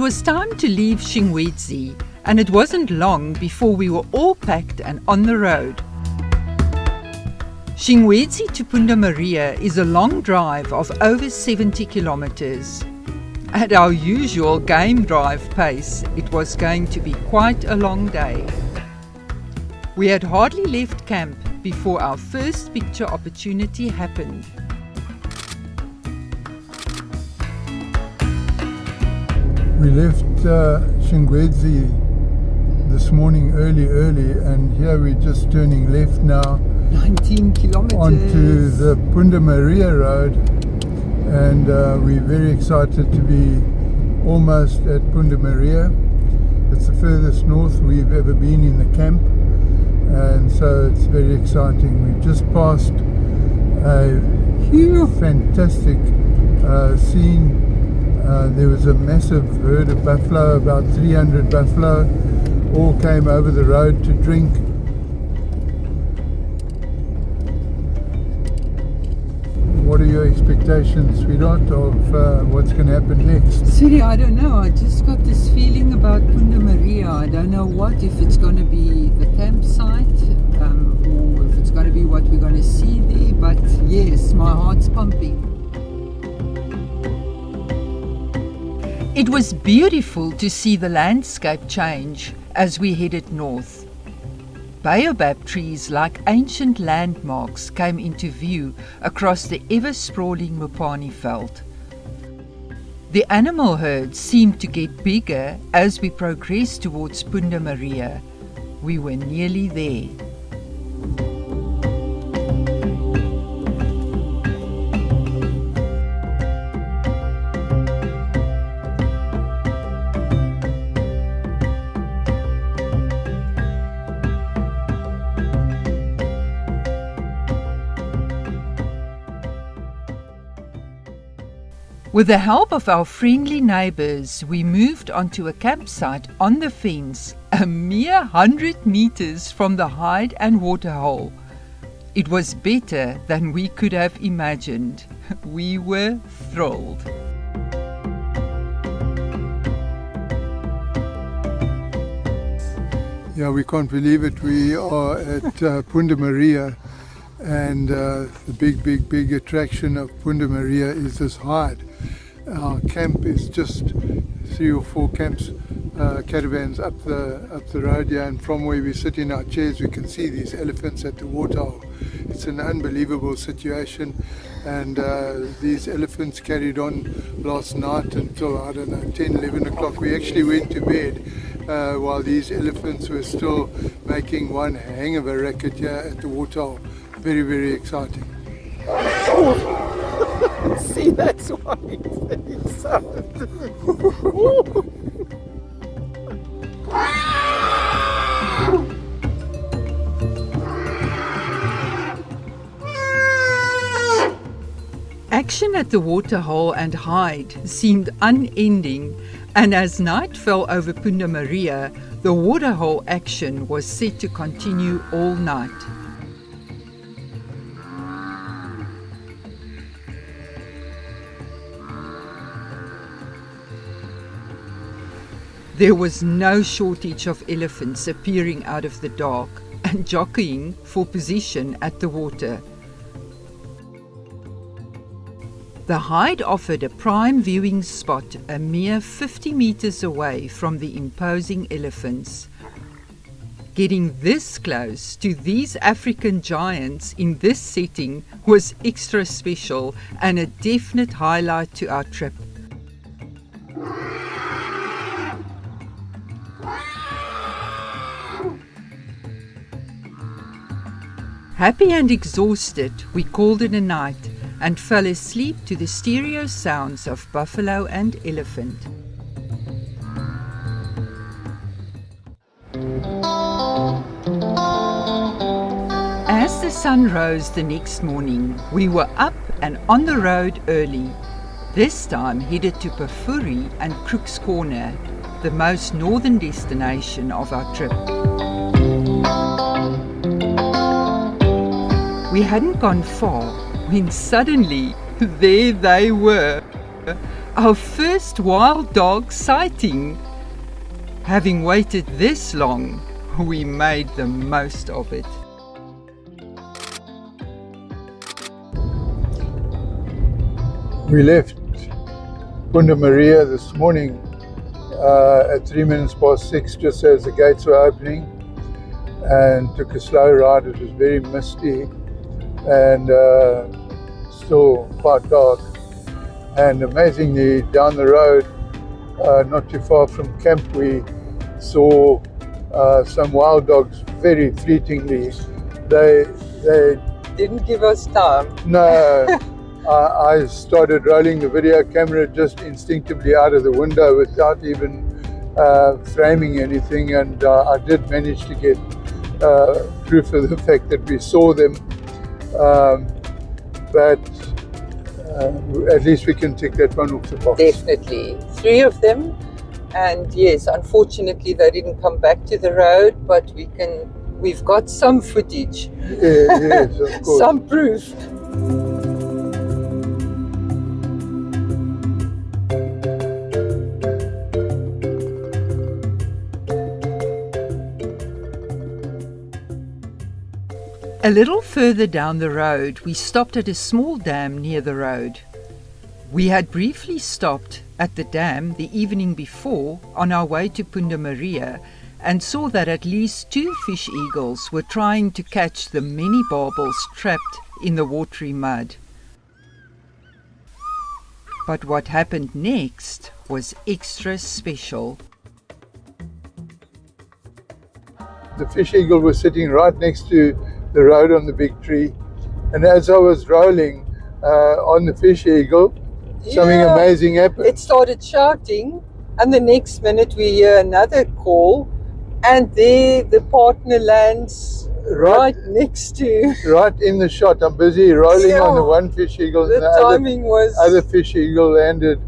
It was time to leave Shingwedzi, and it wasn't long before we were all packed and on the road. Shingwedzi to Punda Maria is a long drive of over 70 kilometers. At our usual game drive pace, it was going to be quite a long day. We had hardly left camp before our first picture opportunity happened. We left Shingwedzi this morning early, and here we're just turning left now 19 kilometers onto the Punda Maria road, and we're very excited to be almost at Punda Maria. It's the furthest north we've ever been in the camp, and so it's very exciting. We've just passed a huge, fantastic scene. There was a massive herd of buffalo, about 300 buffalo, all came over the road to drink. What are your expectations, sweetheart, of what's going to happen next? Siri, I don't know. I just got this feeling about Punda Maria. I don't know if it's going to be the campsite or if it's going to be what we're going to see there. But yes, my heart's pumping. It was beautiful to see the landscape change as we headed north. Baobab trees like ancient landmarks came into view across the ever-sprawling Mopani veld. The animal herd seemed to get bigger as we progressed towards Punda Maria. We were nearly there. With the help of our friendly neighbours, we moved onto a campsite on the fence, a mere 100 meters from the hide and waterhole. It was better than we could have imagined. We were thrilled. Yeah, we can't believe it. We are at Punda Maria, and the big attraction of Punda Maria is this hide. Our camp is just 3 or 4 caravans up the road here, and from where we sit in our chairs we can see these elephants at the waterhole. It's an unbelievable situation, and these elephants carried on last night until, I don't know, 10, 11 o'clock. We actually went to bed while these elephants were still making one hang of a racket here at the waterhole. Very, very exciting. See, that's why it's so Action at the waterhole and hide seemed unending, and as night fell over Punda Maria, the waterhole action was set to continue all night. There was no shortage of elephants appearing out of the dark and jockeying for position at the water. The hide offered a prime viewing spot a mere 50 meters away from the imposing elephants. Getting this close to these African giants in this setting was extra special and a definite highlight to our trip. Happy and exhausted, we called it a night and fell asleep to the stereo sounds of buffalo and elephant. As the sun rose the next morning, we were up and on the road early, this time headed to Pafuri and Crooks Corner, the most northern destination of our trip. We hadn't gone far when suddenly there they were, Our first wild dog sighting. Having waited this long, we made the most of it. We left Punda Maria this morning at 6:03, just as the gates were opening, and took a slow ride. It was very misty and still quite dark. And amazingly, down the road, not too far from camp, we saw some wild dogs very fleetingly. They Didn't give us time. no. I started rolling the video camera just instinctively out of the window without even framing anything, and I did manage to get proof of the fact that we saw them, but at least we can tick that one off the box. Definitely. 3 of them. And yes, unfortunately they didn't come back to the road, but we've got some footage. Yes, of course. Some proof. A little further down the road, we stopped at a small dam near the road. We had briefly stopped at the dam the evening before on our way to Punda Maria and saw that at least 2 fish eagles were trying to catch the many barbels trapped in the watery mud. But what happened next was extra special. The fish eagle was sitting right next to the road on the big tree, and as I was rolling on the fish eagle, something amazing happened. It started shouting, and the next minute we hear another call, and there the partner lands right next to. Right in the shot. I'm busy rolling on the one fish eagle, The and timing was. other fish eagle landed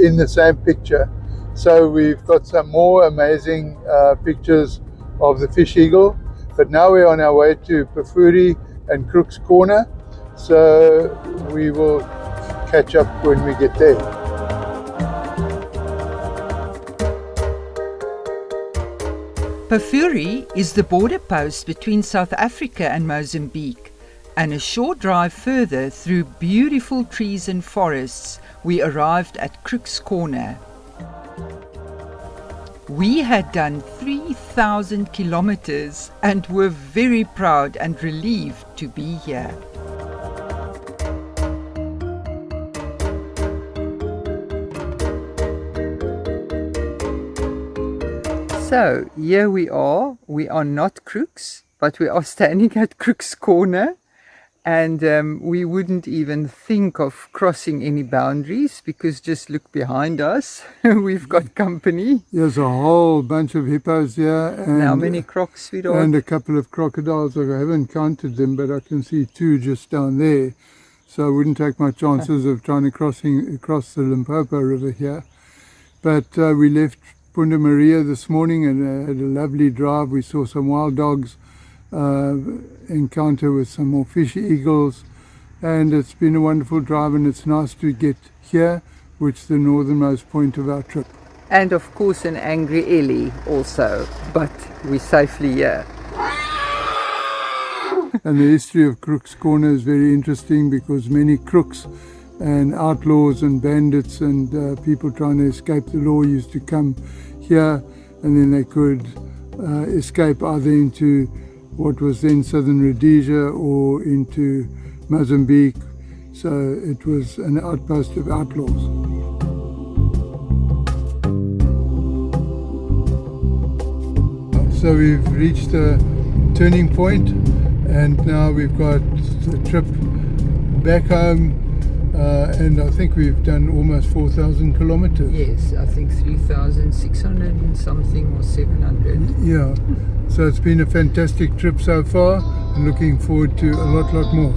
in the same picture. So we've got some more amazing pictures of the fish eagle. But now we're on our way to Pafuri and Crooks Corner, so we will catch up when we get there. Pafuri is the border post between South Africa and Mozambique, and a short drive further through beautiful trees and forests, we arrived at Crooks Corner. We had done 3,000 kilometers and were very proud and relieved to be here. So here we are. We are not crooks, but we are standing at Crooks Corner. And we wouldn't even think of crossing any boundaries, because just look behind us. We've got company. There's a whole bunch of hippos here. And how many crocs, sweetheart? And a couple of crocodiles. I haven't counted them, but I can see 2 just down there. So I wouldn't take my chances of trying to cross the Limpopo River here. But we left Punda Maria this morning and had a lovely drive. We saw some wild dogs, encounter with some more fish eagles, and it's been a wonderful drive, and it's nice to get here, which is the northernmost point of our trip. And of course an angry Ellie also, but we're safely here. And the history of Crooks Corner is very interesting, because many crooks and outlaws and bandits and people trying to escape the law used to come here, and then they could escape either into what was then southern Rhodesia or into Mozambique. So it was an outpost of outlaws. So we've reached a turning point, and now we've got the trip back home, and I think we've done almost 4,000 kilometers. Yes, I think 3,600 and something, or 700. Yeah, so it's been a fantastic trip so far, and looking forward to a lot more.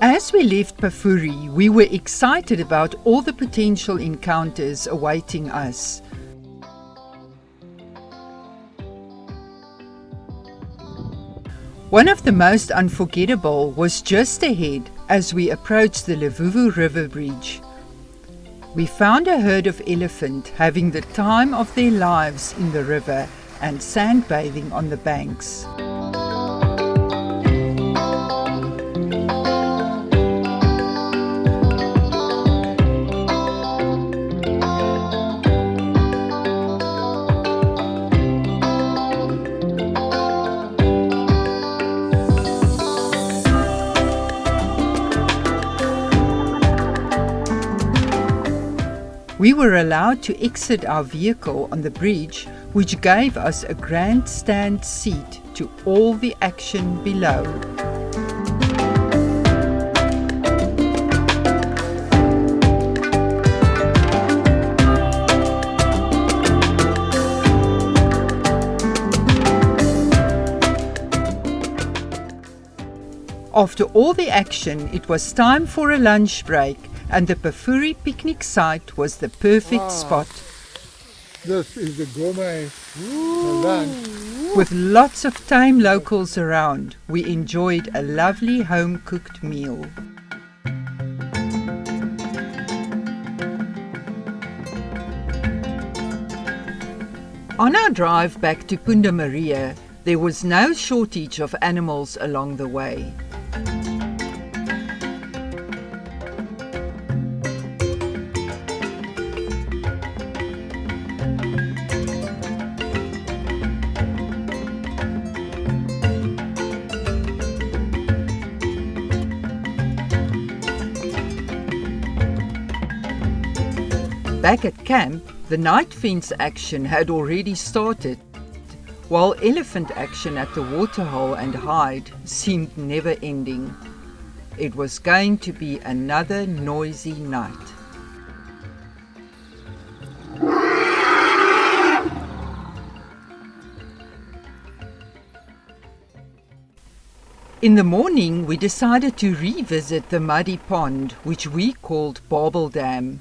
As we left Pafuri, we were excited about all the potential encounters awaiting us. One of the most unforgettable was just ahead as we approached the Levuvhu River bridge. We found a herd of elephant having the time of their lives in the river and sandbathing on the banks. We were allowed to exit our vehicle on the bridge, which gave us a grandstand seat to all the action below. After all the action, it was time for a lunch break, and the Pafuri picnic site was the perfect spot. This is the gourmet lunch. With lots of tame locals around, we enjoyed a lovely home-cooked meal. On our drive back to Punda Maria, there was no shortage of animals along the way. Back at camp, the night fence action had already started, while elephant action at the waterhole and hide seemed never ending. It was going to be another noisy night. In the morning, we decided to revisit the muddy pond, which we called Barbel Dam.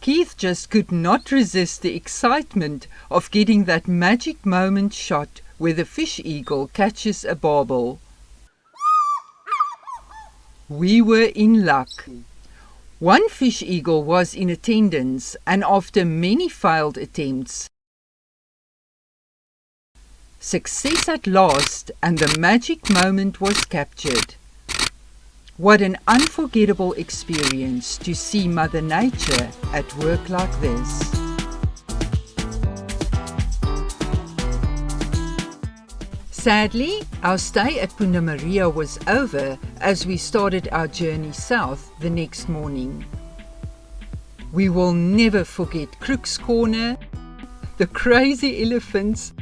Keith just could not resist the excitement of getting that magic moment shot where the fish eagle catches a barbel. We were in luck. One fish eagle was in attendance, and after many failed attempts, success at last, and the magic moment was captured. What an unforgettable experience to see Mother Nature at work like this. Sadly, our stay at Punda Maria was over as we started our journey south the next morning. We will never forget Crooks Corner, the crazy elephants,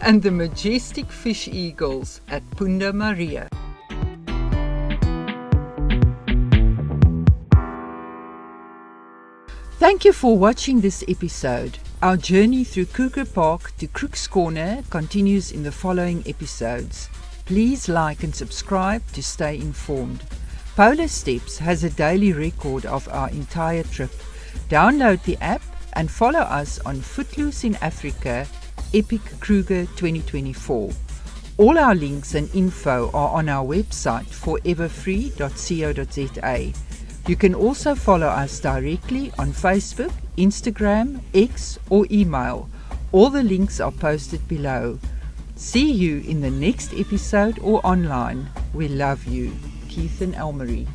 and the majestic fish eagles at Punda Maria. Thank you for watching this episode. Our journey through Kruger Park to Crooks Corner continues in the following episodes. Please like and subscribe to stay informed. Polar Steps has a daily record of our entire trip. Download the app and follow us on Footloose in Africa, Epic Kruger 2024. All our links and info are on our website foreverfree.co.za. You can also follow us directly on Facebook, Instagram, X, or email. All the links are posted below. See you in the next episode or online. We love you. Keith and Elmarie.